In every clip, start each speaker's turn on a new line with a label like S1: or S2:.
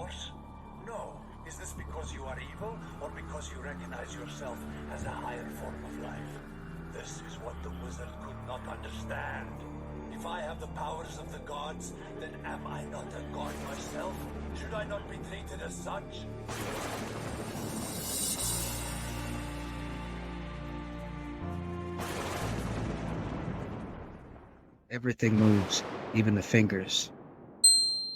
S1: force? No. Is this because you are evil, or because you recognize yourself as a higher form of life? This is what the wizard could not understand. If I have the powers of the gods, then am I not a god myself? Should I not be treated as such?
S2: Everything moves, even the fingers.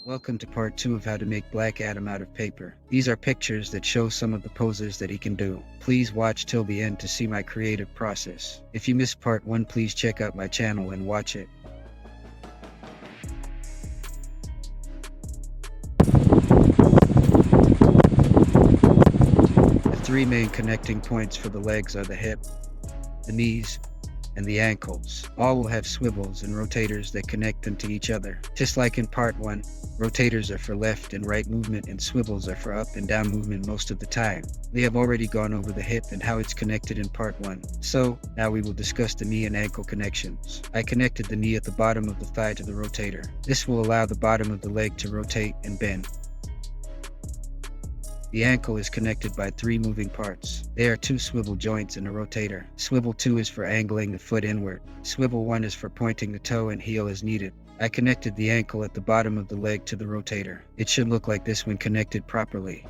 S2: Welcome to part 2 of how to make blackadam out of paper. These are pictures that show some of the poses that he can do. Please watch till the end to see my creative process. If you missed part 1, please check out my channel and watch it. The 3 main connecting points for the legs are the hip, the knees, and the ankles. All will have swivels and rotators that connect them to each other. Just like in part 1, rotators are for left and right movement and swivels are for up and down movement most of the time. We have already gone over the hip and how it's connected in part 1. So, now we will discuss the knee and ankle connections. I connected the knee at the bottom of the thigh to the rotator. This will allow the bottom of the leg to rotate and bend. The ankle is connected by 3 moving parts. There are 2 swivel joints and a rotator. Swivel 2 is for angling the foot inward. Swivel 1 is for pointing the toe and heel as needed. I connected the ankle at the bottom of the leg to the rotator. It should look like this when connected properly.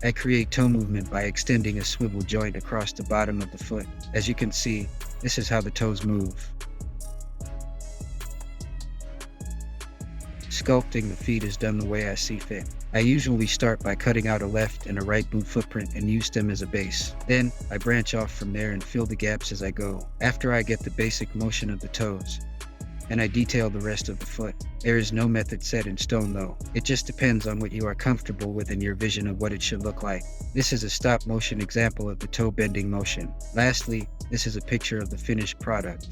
S2: I create toe movement by extending a swivel joint across the bottom of the foot. As you can see, this is how the toes move. Sculpting the feet is done the way I see fit. I usually start by cutting out a left and a right boot footprint and use them as a base. Then, I branch off from there and fill the gaps as I go. After I get the basic motion of the toes, and I detail the rest of the foot. There is no method set in stone though. It just depends on what you are comfortable with and your vision of what it should look like. This is a stop motion example of the toe bending motion. Lastly, this is a picture of the finished product.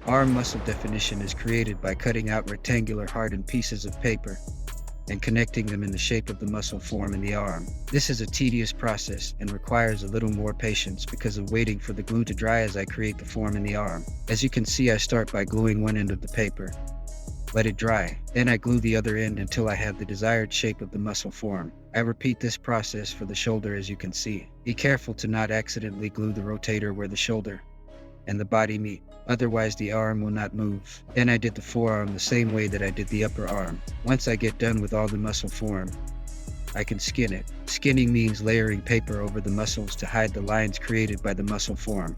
S2: Arm muscle definition is created by cutting out rectangular hardened pieces of paper and connecting them in the shape of the muscle form in the arm. This is a tedious process and requires a little more patience because of waiting for the glue to dry as I create the form in the arm. As you can see, I start by gluing one end of the paper. Let it dry. Then I glue the other end until I have the desired shape of the muscle form. I repeat this process for the shoulder as you can see. Be careful to not accidentally glue the rotator where the shoulder and the body meet, otherwise the arm will not move. Then I did the forearm the same way that I did the upper arm. Once I get done with all the muscle form, I can skin it. Skinning means layering paper over the muscles to hide the lines created by the muscle form.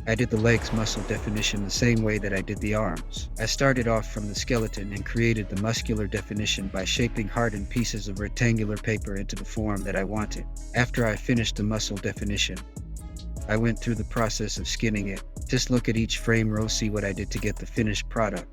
S2: I did the legs muscle definition the same way that I did the arms. I started off from the skeleton and created the muscular definition by shaping hardened pieces of rectangular paper into the form that I wanted. After I finished the muscle definition, I went through the process of skinning it. Just look at each frame row, see what I did to get the finished product.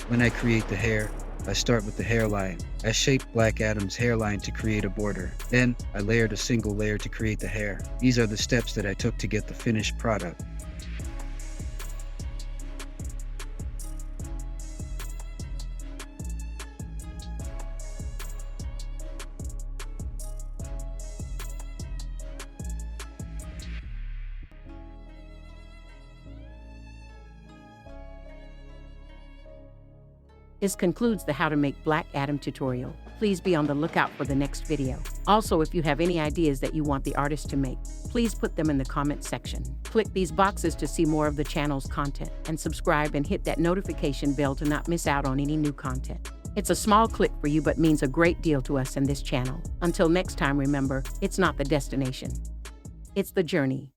S2: When I create the hair, I start with the hairline. I shaped blackadam's hairline to create a border. Then, I layered a single layer to create the hair. These are the steps that I took to get the finished product.
S3: This concludes the How to Make Blackadam tutorial. Please be on the lookout for the next video. Also, if you have any ideas that you want the artist to make, please put them in the comment section. Click these boxes to see more of the channel's content, and subscribe and hit that notification bell to not miss out on any new content. It's a small click for you but means a great deal to us and this channel. Until next time, remember, it's not the destination, it's the journey.